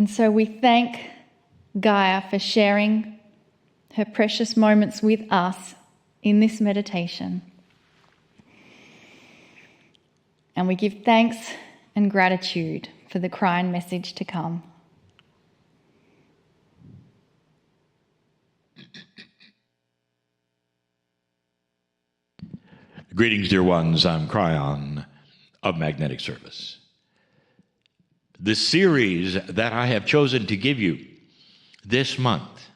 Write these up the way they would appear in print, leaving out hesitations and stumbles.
And so we thank Gaia for sharing her precious moments with us in this meditation. And we give thanks and gratitude for the Kryon message to come. Greetings, dear ones. I'm Kryon of Magnetic Service. The series that I have chosen to give you this month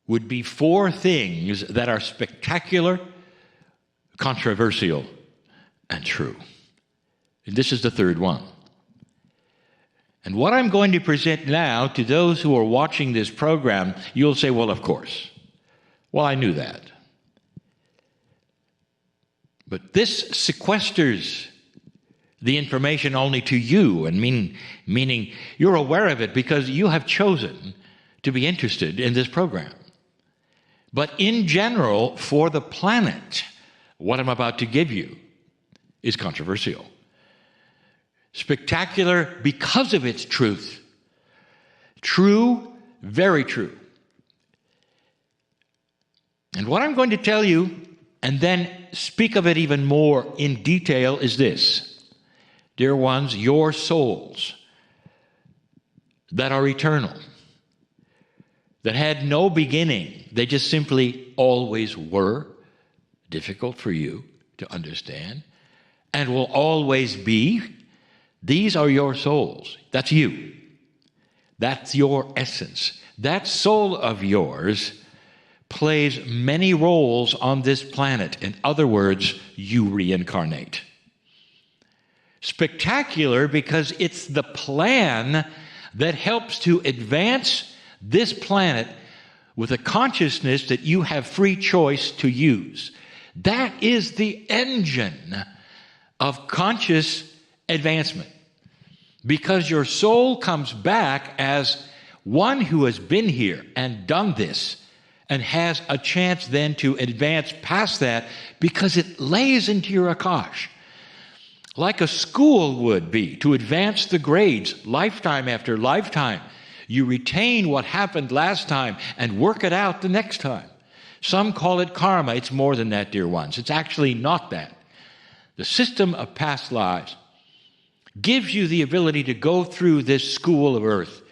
would be 4 things that are spectacular, controversial, and true. And this is the 3rd one. And what I'm going to present now to those who are watching this program, you'll say, well, of course. Well, I knew that. But this sequesters the information only to you, and meaning you're aware of it because you have chosen to be interested in this program. But in general, for the planet, what I'm about to give you is controversial. Spectacular because of its truth. True, very true. And what I'm going to tell you, and then speak of it even more in detail, is this. Dear ones, your souls that are eternal, that had no beginning, they just simply always were, difficult for you to understand, and will always be, these are your souls. That's you. That's your essence. That soul of yours plays many roles on this planet. In other words, you reincarnate. Spectacular because it's the plan that helps to advance this planet with a consciousness that you have free choice to use. That is the engine of conscious advancement. Because your soul comes back as one who has been here and done this, and has a chance then to advance past that because it lays into your Akash. Like a school would be, to advance the grades lifetime after lifetime. You retain what happened last time and work it out the next time. Some call it karma. It's more than that, dear ones. It's actually not that. The system of past lives gives you the ability to go through this school of earth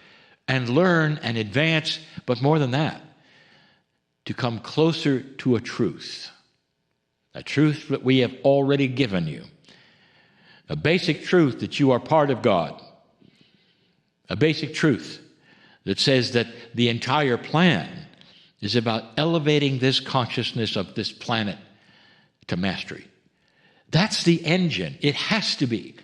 and learn and advance, but more than that, to come closer to a truth that we have already given you, a basic truth that you are part of God, a basic truth that says that the entire plan is about elevating this consciousness of this planet to mastery. That's the engine. It has to be.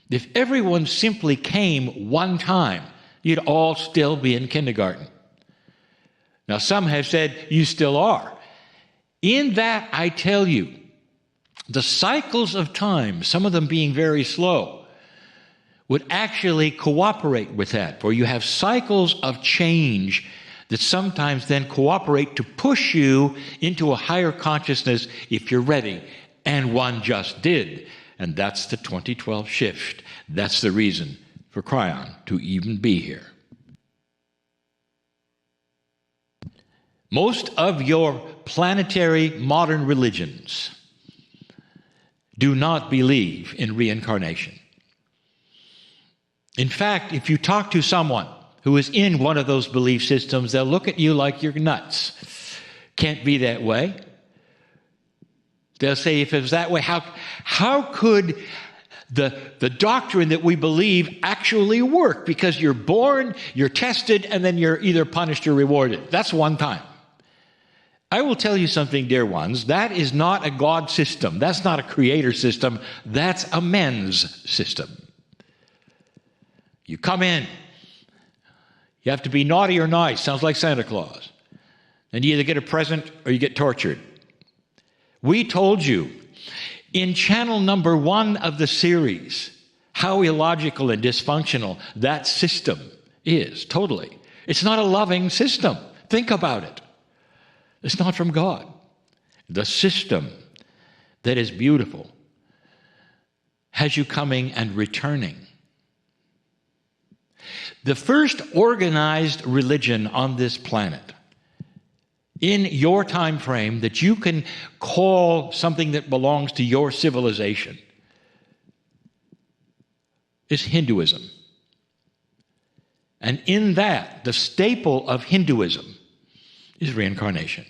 If everyone simply came one time, you'd all still be in kindergarten. Now, some have said you still are. In that, I tell you, the cycles of time, some of them being very slow, would actually cooperate with that, for you have cycles of change that sometimes then cooperate to push you into a higher consciousness if you're ready. And one just did. And that's the 2012 shift. That's the reason for Kryon to even be here. Most of your planetary modern religions do not believe in reincarnation. In fact, if you talk to someone who is in one of those belief systems, they'll look at you like you're nuts. Can't be that way. They'll say, if it was that way, how could the doctrine that we believe actually work? Because you're born, you're tested, and then you're either punished or rewarded. That's one time. I will tell you something, dear ones. That is not a God system. That's not a creator system. That's a men's system. You come in. You have to be naughty or nice. Sounds like Santa Claus. And you either get a present or you get tortured. We told you in channel number 1 of the series how illogical and dysfunctional that system is, totally. It's not a loving system. Think about it. It's not from God. The system that is beautiful has you coming and returning The first organized religion on this planet, in your time frame, that you can call something that belongs to your civilization, is Hinduism. And in that, the staple of Hinduism is reincarnation.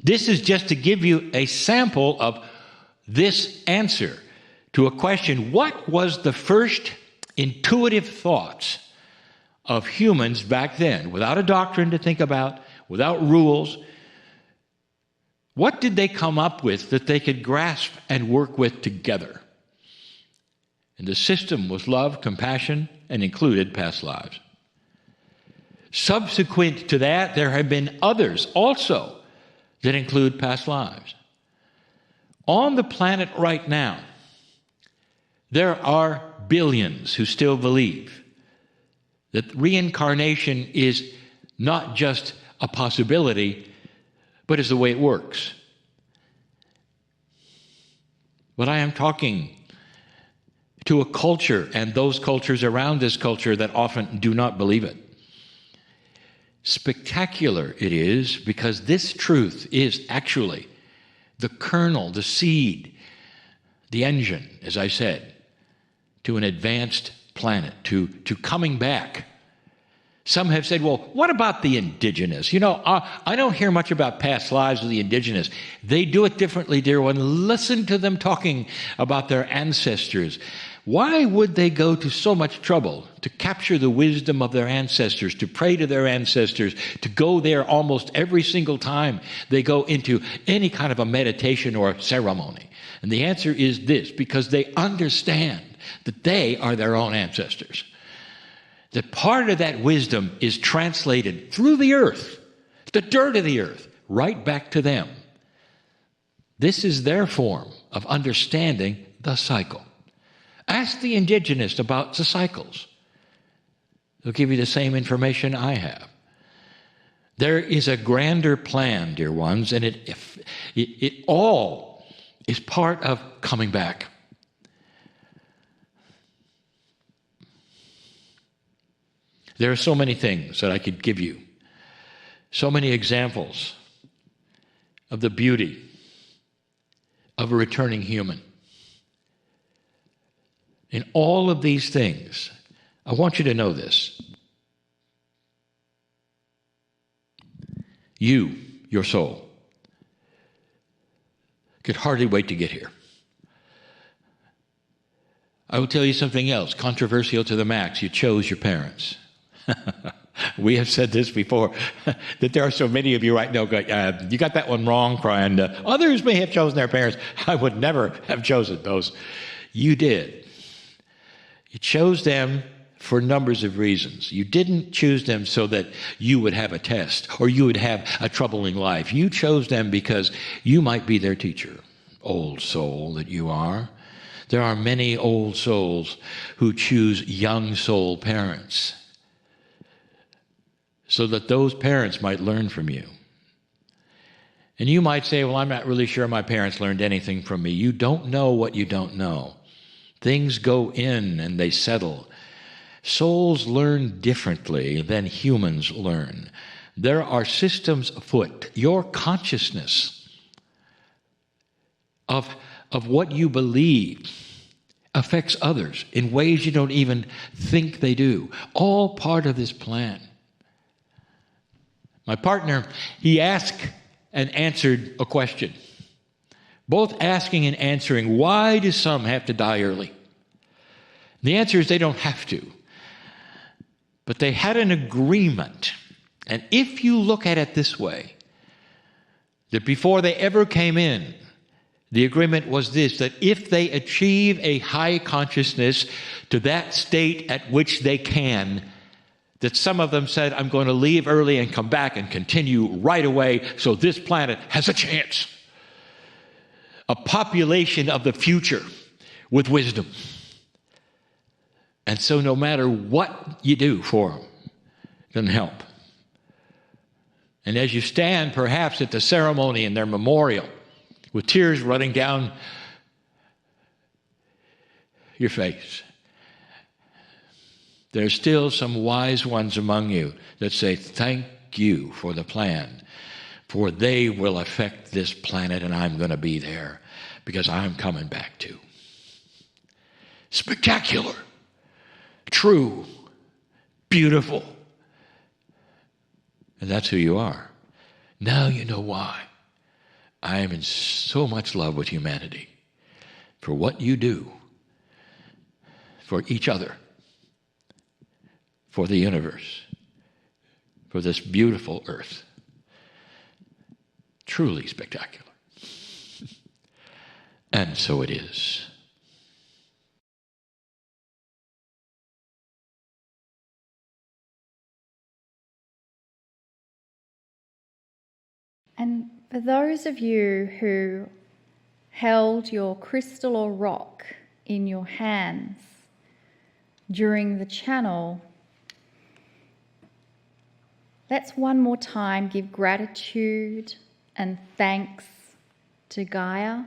This is just to give you a sample of this answer to a question: what was the first intuitive thoughts of humans back then, without a doctrine to think about, without rules? What did they come up with that they could grasp and work with together? And the system was love, compassion, and included past lives. Subsequent to that, there have been others also that include past lives. On the planet right now, there are billions who still believe that reincarnation is not just a possibility, but is the way it works. But I am talking to a culture and those cultures around this culture that often do not believe it. Spectacular it is, because this truth is actually the kernel, the seed, the engine, as I said, to an advanced planet, to coming back. Some have said, well, what about the Indigenous? You know, I don't hear much about past lives of the Indigenous. They do it differently, dear one. Listen to them talking about their ancestors. Why would they go to so much trouble to capture the wisdom of their ancestors, to pray to their ancestors, to go there almost every single time they go into any kind of a meditation or a ceremony? And the answer is this: because they understand that they are their own ancestors. That part of that wisdom is translated through the earth, the dirt of the earth, right back to them. This is their form of understanding the cycle. Ask the Indigenous about the cycles. They'll give you the same information I have. There is a grander plan, dear ones, and it all is part of coming back. There are so many things that I could give you, so many examples of the beauty of a returning human. In all of these things, I want you to know this. You, your soul, could hardly wait to get here. I will tell you something else, controversial to the max. You chose your parents. We have said this before, that there are so many of you right now going, you got that one wrong, Kryon. Others may have chosen their parents. I would never have chosen those. You did. You chose them for numbers of reasons. You didn't choose them so that you would have a test or you would have a troubling life. You chose them because you might be their teacher, old soul that you are. There are many old souls who choose young soul parents so that those parents might learn from you. And you might say, well, I'm not really sure my parents learned anything from me. You don't know what you don't know. Things go in and they settle. Souls learn differently than humans learn. There are systems afoot. Your consciousness of what you believe affects others in ways you don't even think they do. All part of this plan. My partner, he asked and answered a question. Both asking and answering, why do some have to die early? The answer is they don't have to. But they had an agreement. And if you look at it this way, that before they ever came in, the agreement was this, that if they achieve a high consciousness to that state at which they can, that some of them said, I'm going to leave early and come back and continue right away so this planet has a chance. A population of the future with wisdom. And so no matter what you do for them, it doesn't help. And as you stand perhaps at the ceremony in their memorial, with tears running down your face, There's still some wise ones among you that say, thank you for the plan, for they will affect this planet and I'm going to be there because I'm coming back too. Spectacular, true, beautiful. And that's who you are. Now you know why. I am in so much love with humanity for what you do for each other, for the universe, for this beautiful earth. Truly spectacular. And so it is. And for those of you who held your crystal or rock in your hands during the channel, let's one more time give gratitude and thanks to Gaia.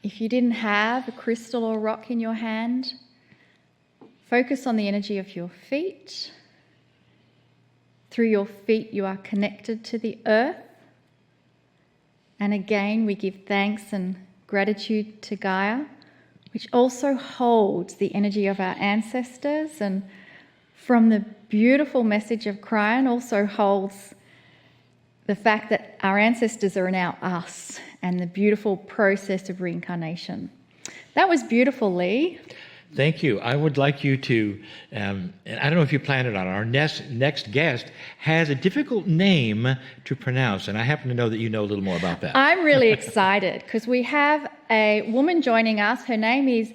If you didn't have a crystal or rock in your hand, focus on the energy of your feet. Through your feet, you are connected to the earth. And again, we give thanks and gratitude to Gaia, which also holds the energy of our ancestors, and from the beautiful message of Kryon also holds the fact that our ancestors are now us and the beautiful process of reincarnation. That was beautiful, Lee. Thank you. I would like you to, and I don't know if you planned it on, our next guest has a difficult name to pronounce, and I happen to know that you know a little more about that. I'm really excited because we have a woman joining us. Her name is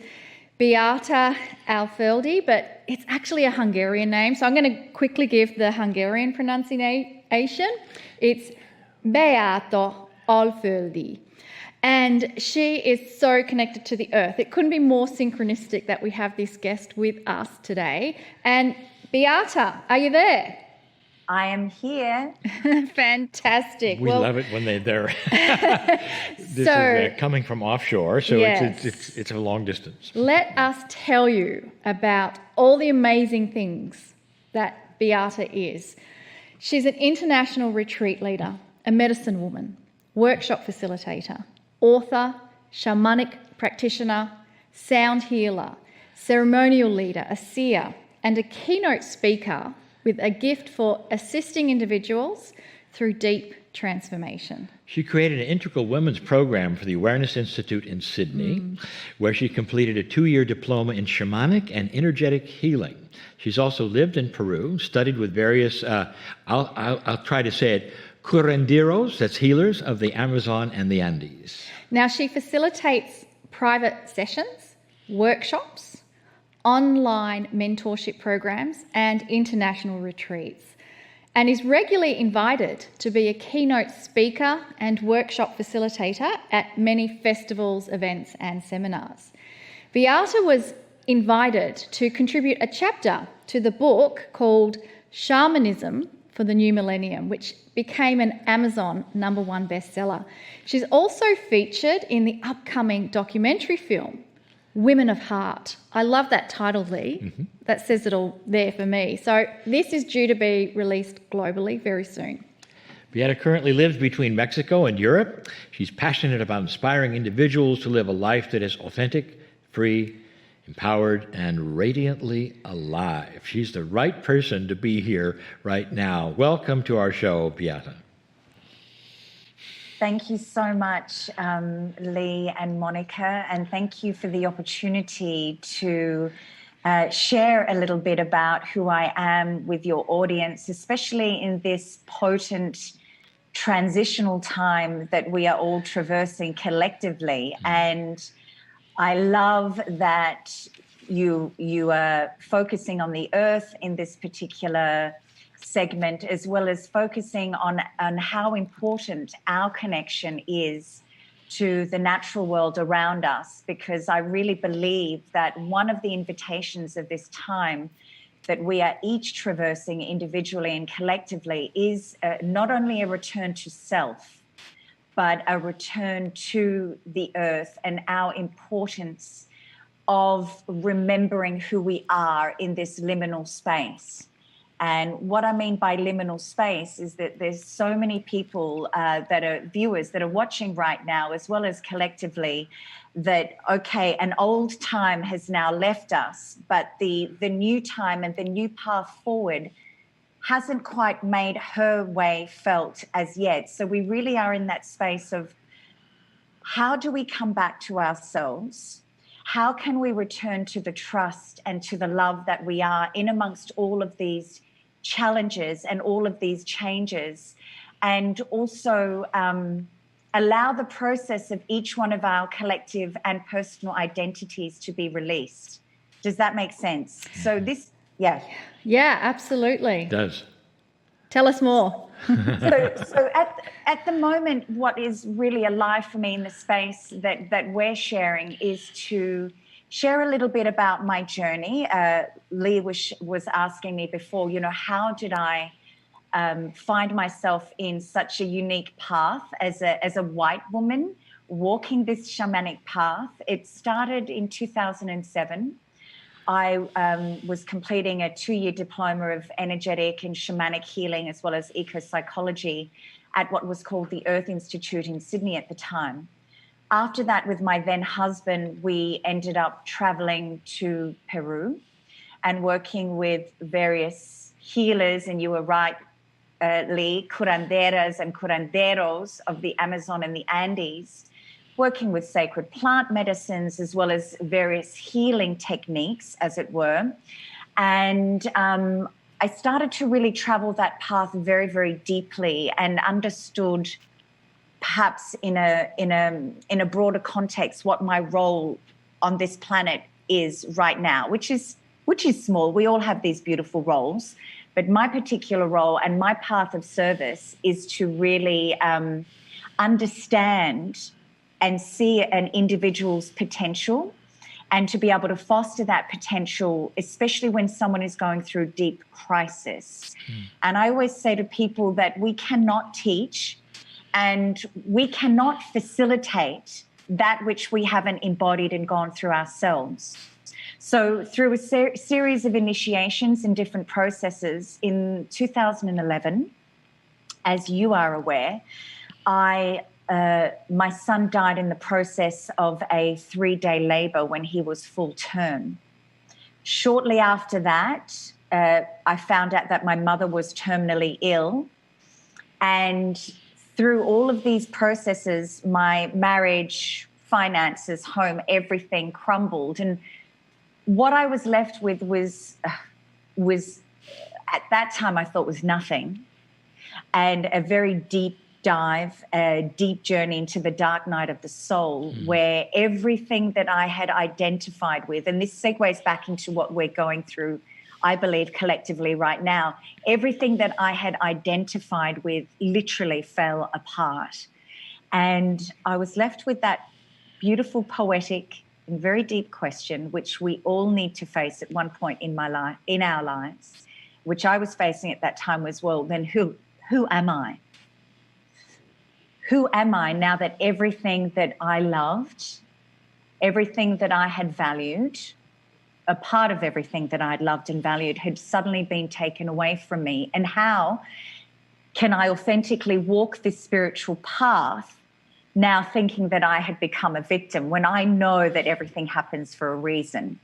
Beáta Alföldi, but it's actually a Hungarian name, so I'm going to quickly give the Hungarian pronunciation. It's Beáta Alföldi. And she is so connected to the earth. It couldn't be more synchronistic that we have this guest with us today. And Beata, are you there? I am here. Fantastic. We love it when they're this So, is coming from offshore, so yes. it's a long distance. Let us tell you about all the amazing things that Beata is. She's an international retreat leader, a medicine woman, workshop facilitator, author, shamanic practitioner, sound healer, ceremonial leader, a seer, and a keynote speaker with a gift for assisting individuals through deep transformation. She created an integral women's program for the Awareness Institute in Sydney, where she completed a 2-year diploma in shamanic and energetic healing. She's also lived in Peru, studied with various, I'll try to say it, curanderos, that's healers of the Amazon and the Andes. Now, she facilitates private sessions, workshops, online mentorship programs, and international retreats, and is regularly invited to be a keynote speaker and workshop facilitator at many festivals, events, and seminars. Beata was invited to contribute a chapter to the book called Shamanism for the New Millennium, which became an Amazon #1 bestseller. She's also featured in the upcoming documentary film, Women of Heart. I love that title, Lee. Mm-hmm. That says it all there for me. So this is due to be released globally very soon. Beata currently lives between Mexico and Europe. She's passionate about inspiring individuals to live a life that is authentic, free, empowered, and radiantly alive. She's the right person to be here right now. Welcome to our show, Beata. Thank you so much, Lee and Monica, and thank you for the opportunity to share a little bit about who I am with your audience, especially in this potent transitional time that we are all traversing collectively. And I love that you are focusing on the earth in this particular segment, as well as focusing on how important our connection is to the natural world around us, because I really believe that one of the invitations of this time that we are each traversing individually and collectively is not only a return to self, but a return to the earth and our importance of remembering who we are in this liminal space. And what I mean by liminal space is that there's so many people that are viewers that are watching right now, as well as collectively, that, okay, an old time has now left us, but the new time and the new path forward hasn't quite made her way felt as yet. So we really are in that space of, how do we come back to ourselves? How can we return to the trust and to the love that we are in amongst all of these challenges and all of these changes, and also allow the process of each one of our collective and personal identities to be released. Does that make sense? So this, yeah. Yeah, absolutely. It does. Tell us more. So at the moment, what is really alive for me in the space that we're sharing is to share a little bit about my journey. Lee was asking me before, how did I find myself in such a unique path as a white woman walking this shamanic path? It started in 2007. I was completing a 2-year diploma of energetic and shamanic healing, as well as eco-psychology, at what was called the Earth Institute in Sydney at the time. After that, with my then husband, we ended up traveling to Peru and working with various healers, and you were right, Lee, curanderas and curanderos of the Amazon and the Andes, working with sacred plant medicines as well as various healing techniques, as it were. And I started to really travel that path very, very deeply, and understood, perhaps in a broader context, what my role on this planet is right now, which is small. We all have these beautiful roles, but my particular role and my path of service is to really understand and see an individual's potential, and to be able to foster that potential, especially when someone is going through deep crisis. And I always say to people that we cannot teach and we cannot facilitate that which we haven't embodied and gone through ourselves. So through a series of initiations and different processes in 2011, as you are aware, my son died in the process of a 3-day labour when he was full term. Shortly after that, I found out that my mother was terminally ill. And through all of these processes, my marriage, finances, home, everything crumbled. And what I was left with was at that time I thought was nothing, and a very deep dive, a deep journey into the dark night of the soul, where everything that I had identified with, and this segues back into what we're going through, I believe, collectively right now, everything that I had identified with literally fell apart. And I was left with that beautiful, poetic, and very deep question, which we all need to face at one point in our lives, which I was facing at that time was, well, then who am I? Who am I now that everything that I loved, everything that I had valued, a part of everything that I'd loved and valued had suddenly been taken away from me? And how can I authentically walk this spiritual path now thinking that I had become a victim, when I know that everything happens for a reason?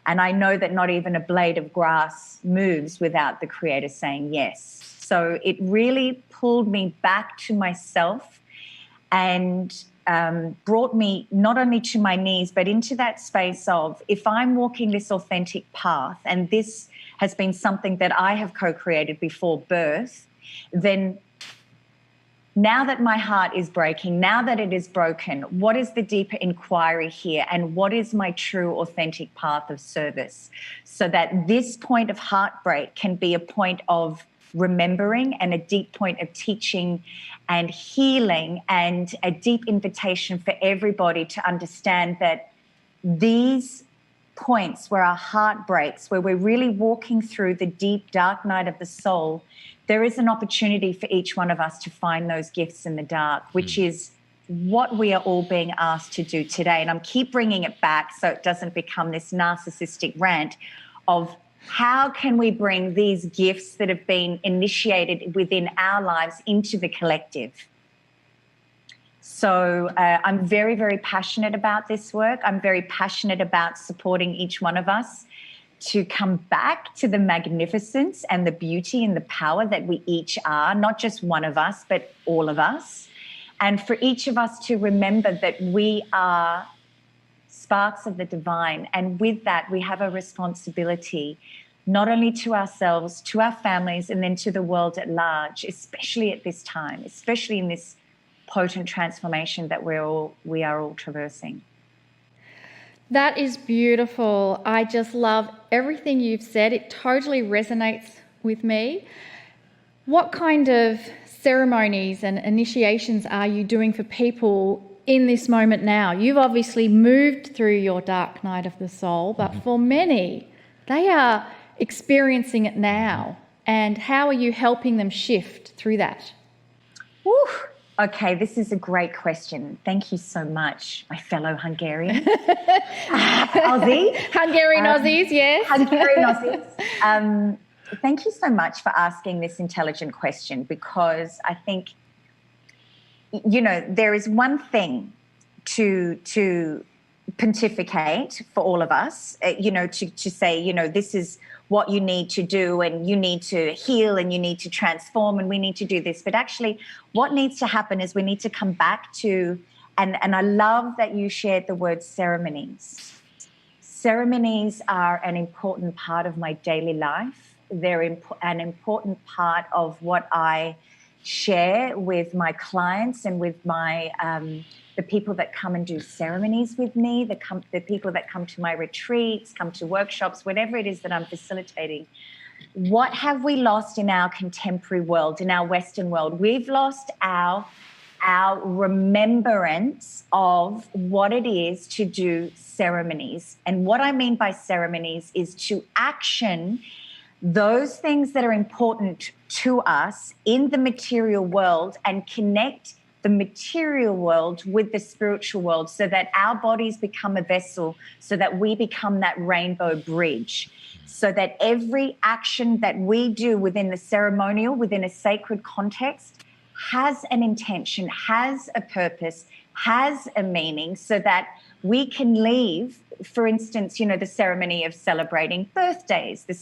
And I know that not even a blade of grass moves without the Creator saying yes. So it really pulled me back to myself and brought me not only to my knees, but into that space of, if I'm walking this authentic path, and this has been something that I have co-created before birth, then now that my heart is breaking, now that it is broken, what is the deeper inquiry here, and what is my true authentic path of service, so that this point of heartbreak can be a point of remembering and a deep point of teaching and healing, and a deep invitation for everybody to understand that these points where our heart breaks, where we're really walking through the deep dark night of the soul, there is an opportunity for each one of us to find those gifts in the dark, which is what we are all being asked to do today. And I'm keep bringing it back so it doesn't become this narcissistic rant of how can we bring these gifts that have been initiated within our lives into the collective. So I'm very, very passionate about this work. I'm very passionate about supporting each one of us to come back to the magnificence and the beauty and the power that we each are, not just one of us, but all of us. And for each of us to remember that we are sparks of the divine. And with that, we have a responsibility, not only to ourselves, to our families, and then to the world at large, especially at this time, especially in this potent transformation that we are all traversing. That is beautiful. I just love everything you've said. It totally resonates with me. What kind of ceremonies and initiations are you doing for people in this moment now? You've obviously moved through your dark night of the soul, but for many, they are experiencing it now. And how are you helping them shift through that? Woo. Okay, this is a great question. Thank you so much, my fellow Hungarian. Aussie. Hungarian Aussies, yes. Hungarian Aussies. Thank you so much for asking this intelligent question, because I think, there is one thing to pontificate for all of us, to say, this is what you need to do, and you need to heal, and you need to transform, and we need to do this. But actually, what needs to happen is we need to come back to, and I love that you shared the word ceremonies. Ceremonies are an important part of my daily life. They're an important part of what I share with my clients and with my the people that come and do ceremonies with me, the people that come to my retreats, come to workshops, whatever it is that I'm facilitating. What have we lost in our contemporary world, in our Western world? We've lost our remembrance of what it is to do ceremonies. And what I mean by ceremonies is to action those things that are important to us in the material world and connect the material world with the spiritual world, so that our bodies become a vessel, so that we become that rainbow bridge, so that every action that we do within the ceremonial, within a sacred context, has an intention, has a purpose, has a meaning, so that we can leave, for instance, the ceremony of celebrating birthdays, the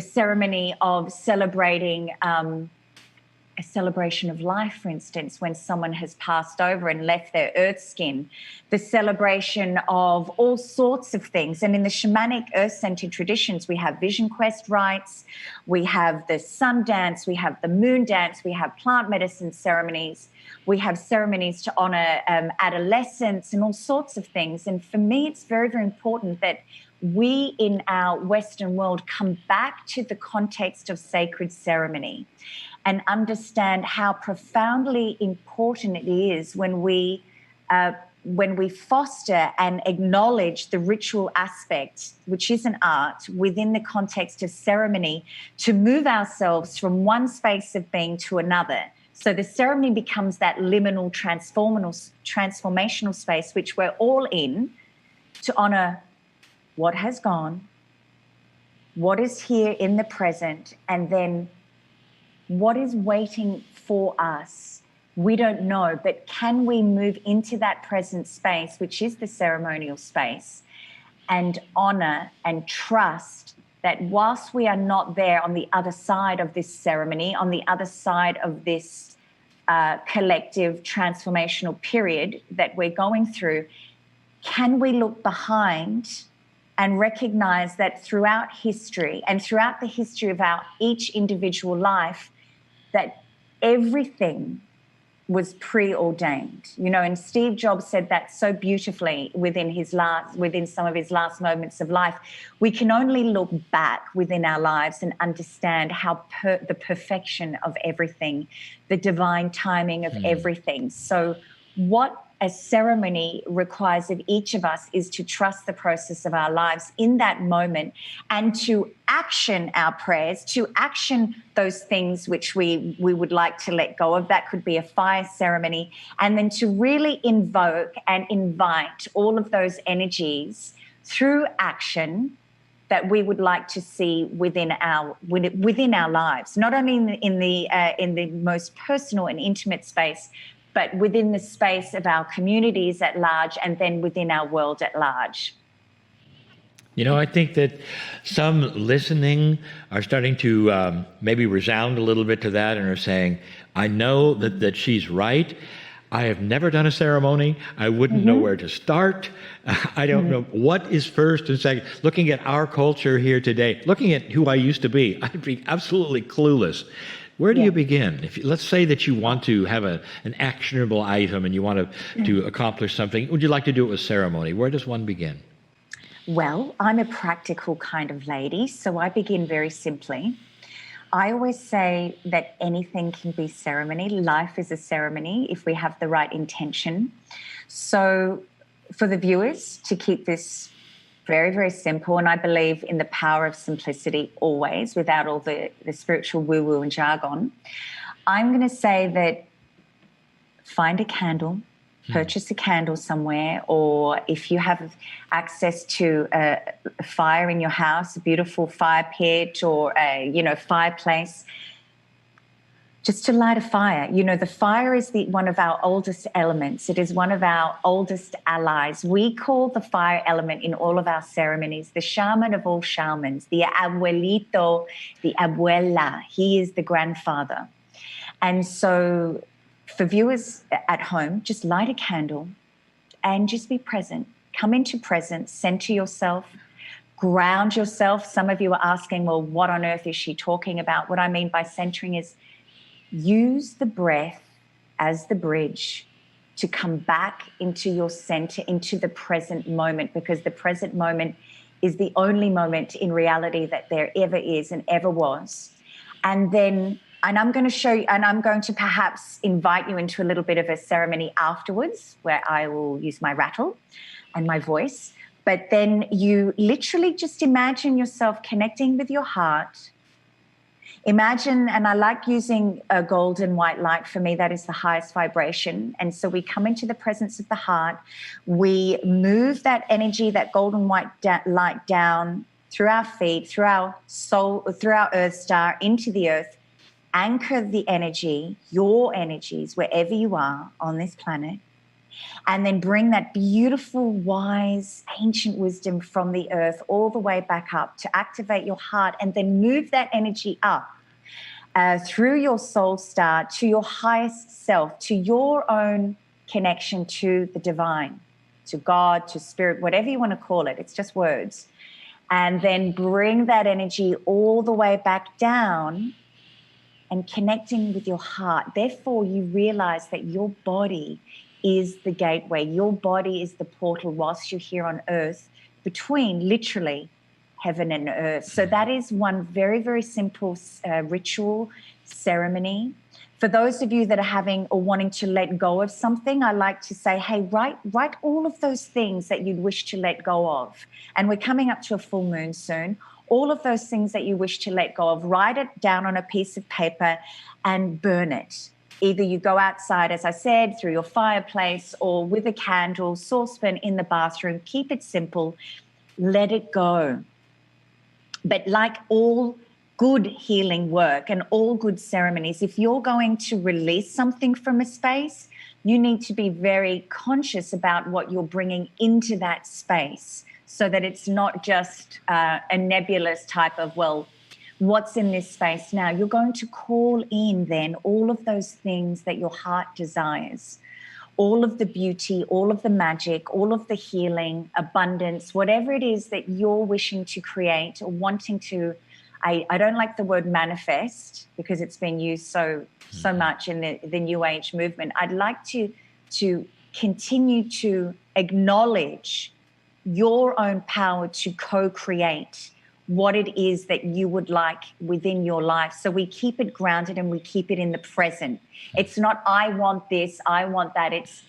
ceremony of celebrating a celebration of life, for instance, when someone has passed over and left their earth skin, the celebration of all sorts of things. And in the shamanic earth-centered traditions, we have vision quest rites, we have the sun dance, we have the moon dance, we have plant medicine ceremonies, we have ceremonies to honor adolescence and all sorts of things. And for me, it's very, very important that we in our Western world come back to the context of sacred ceremony and understand how profoundly important it is when we foster and acknowledge the ritual aspect, which is an art, within the context of ceremony, to move ourselves from one space of being to another. So the ceremony becomes that liminal, transformational space, which we're all in, to honor what has gone, what is here in the present, and then what is waiting for us. We don't know, but can we move into that present space, which is the ceremonial space, and honor and trust that whilst we are not there on the other side of this ceremony, on the other side of this collective transformational period that we're going through, can we look behind and recognize that throughout history and throughout the history of our each individual life, that everything was preordained, and Steve Jobs said that so beautifully within some of his last moments of life. We can only look back within our lives and understand how the perfection of everything, the divine timing of everything. So what a ceremony requires of each of us is to trust the process of our lives in that moment and to action our prayers, to action those things which we would like to let go of. That could be a fire ceremony. And then to really invoke and invite all of those energies through action that we would like to see within our lives, not only in the most personal and intimate space, but within the space of our communities at large, and then within our world at large. You know, I think that some listening are starting to maybe resound a little bit to that and are saying, I know that she's right. I have never done a ceremony. I wouldn't know where to start. I don't know what is first and second. Looking at our culture here today, looking at who I used to be, I'd be absolutely clueless. Where do you begin? Let's say that you want to have an actionable item and you want to accomplish something. Would you like to do it with ceremony? Where does one begin? Well, I'm a practical kind of lady, so I begin very simply. I always say that anything can be ceremony. Life is a ceremony if we have the right intention. So for the viewers, to keep this very, very simple, and I believe in the power of simplicity always, without all the spiritual woo-woo and jargon, I'm going to say that find a candle, purchase a candle somewhere, or if you have access to a fire in your house, a beautiful fire pit or a fireplace, just to light a fire. You know, the fire is one of our oldest elements. It is one of our oldest allies. We call the fire element in all of our ceremonies the shaman of all shamans, the abuelito, the abuela. He is the grandfather. And so for viewers at home, just light a candle and just be present. Come into presence, center yourself, ground yourself. Some of you are asking, well, what on earth is she talking about? What I mean by centering is use the breath as the bridge to come back into your center, into the present moment, because the present moment is the only moment in reality that there ever is and ever was. And I'm going to show you, and I'm going to perhaps invite you into a little bit of a ceremony afterwards where I will use my rattle and my voice. But then you literally just imagine yourself connecting with your heart. Imagine, and I like using a gold and white light. For me, that is the highest vibration. And so we come into the presence of the heart. We move that energy, that golden white light down through our feet, through our soul, through our earth star, into the earth. Anchor the energy, your energies, wherever you are on this planet, and then bring that beautiful, wise, ancient wisdom from the earth all the way back up to activate your heart, and then move that energy up through your soul star to your highest self, to your own connection to the divine, to God, to spirit, whatever you want to call it. It's just words. And then bring that energy all the way back down and connecting with your heart. Therefore, you realize that your body is the gateway. Your body is the portal whilst you're here on earth between literally heaven and earth. So that is one very, very simple ritual ceremony. For those of you that are having or wanting to let go of something, I like to say, hey, write all of those things that you'd wish to let go of. And we're coming up to a full moon soon. All of those things that you wish to let go of, write it down on a piece of paper and burn it. Either you go outside, as I said, through your fireplace, or with a candle, saucepan in the bathroom. Keep it simple. Let it go. But like all good healing work and all good ceremonies, if you're going to release something from a space, you need to be very conscious about what you're bringing into that space, so that it's not just a nebulous type of, well, what's in this space now? You're going to call in then all of those things that your heart desires, all of the beauty, all of the magic, all of the healing, abundance, whatever it is that you're wishing to create or wanting to. I don't like the word manifest because it's been used so much in the New Age movement. I'd like to continue to acknowledge your own power to co-create what it is that you would like within your life. So we keep it grounded and we keep it in the present. It's not, I want this, I want that. It's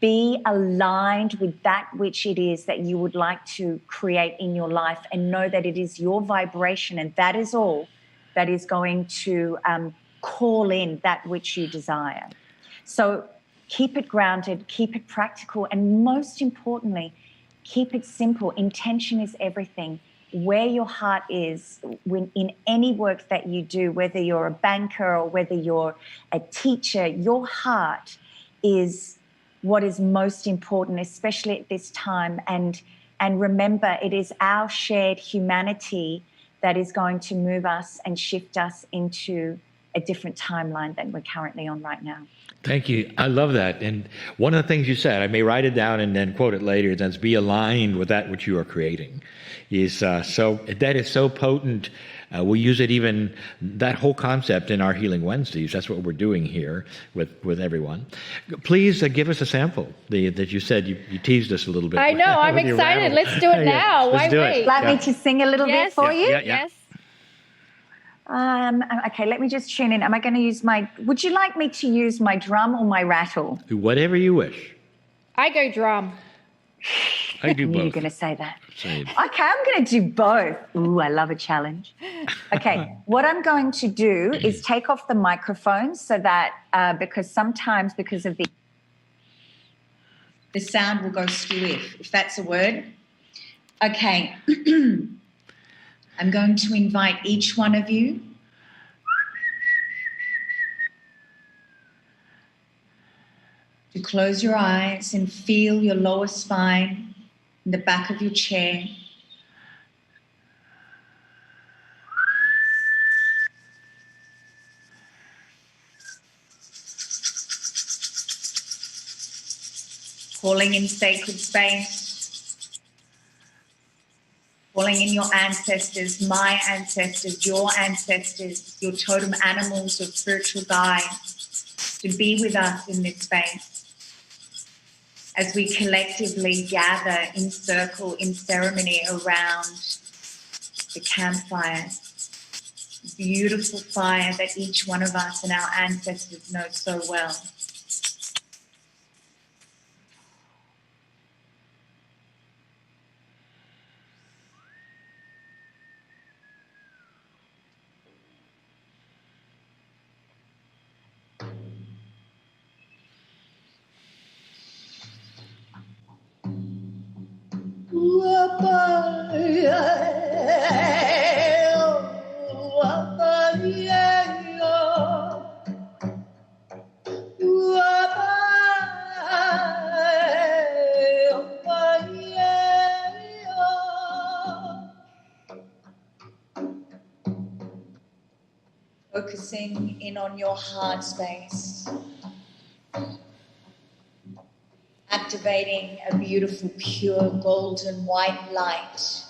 Be aligned with that which it is that you would like to create in your life, and know that it is your vibration, and that is all that is going to call in that which you desire. So keep it grounded, keep it practical, and most importantly, keep it simple. Intention is everything. Where your heart is, when in any work that you do, whether you're a banker or whether you're a teacher, your heart is what is most important, especially at this time. And remember, it is our shared humanity that is going to move us and shift us into a different timeline than we're currently on right now. Thank you. I love that. And one of the things you said, I may write it down and then quote it later, that's be aligned with that which you are creating. That is so potent. We use it even, that whole concept in our Healing Wednesdays. That's what we're doing here with everyone. Please give us a sample that you said. You teased us a little bit. I know. I'm excited. Let's do it now. Why wait? Allow me to sing a little bit for you? Yes. Okay, let me just tune in. Am I going to use would you like me to use my drum or my rattle? Whatever you wish. I go drum. I do both. You're going to say that. Same. Okay, I'm going to do both. Ooh, I love a challenge. Okay, what I'm going to do is take off the microphone so that, because sometimes because of the sound will go skew if that's a word. Okay. I'm going to invite each one of you to close your eyes and feel your lower spine in the back of your chair. Calling in sacred space. Calling in your ancestors, my ancestors, your totem animals or spiritual guides to be with us in this space as we collectively gather in circle, in ceremony around the campfire. Beautiful fire that each one of us and our ancestors know so well. Focusing in on your heart space. Activating a beautiful, pure, golden white light.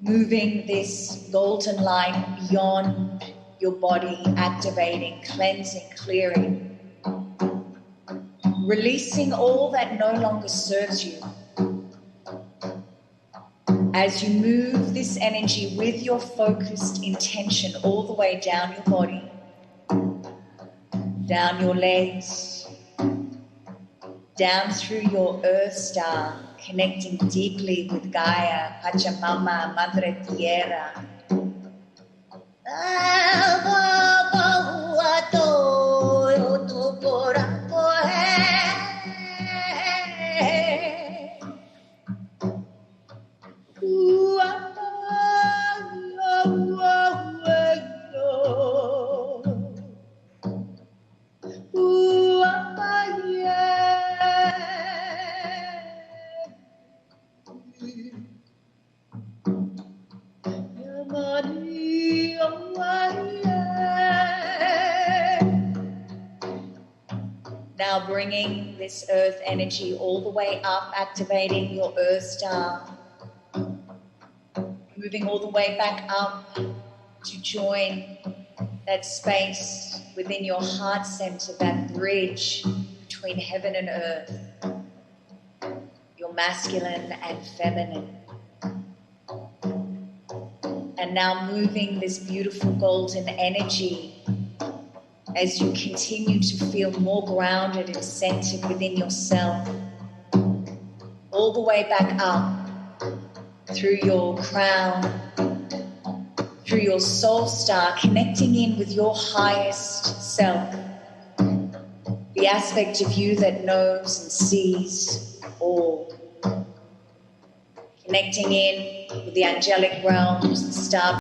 Moving this golden light beyond your body, activating, cleansing, clearing. Releasing all that no longer serves you. As you move this energy with your focused intention all the way down your body, down your legs, down through your earth star, connecting deeply with Gaia, Pachamama, Madre Tierra. Now bringing this earth energy all the way up, activating your earth star. Moving all the way back up to join that space within your heart center, that bridge between heaven and earth, your masculine and feminine. And now moving this beautiful golden energy as you continue to feel more grounded and centered within yourself, all the way back up through your crown, through your soul star, connecting in with your highest self, the aspect of you that knows and sees all. Connecting in with the angelic realms, the star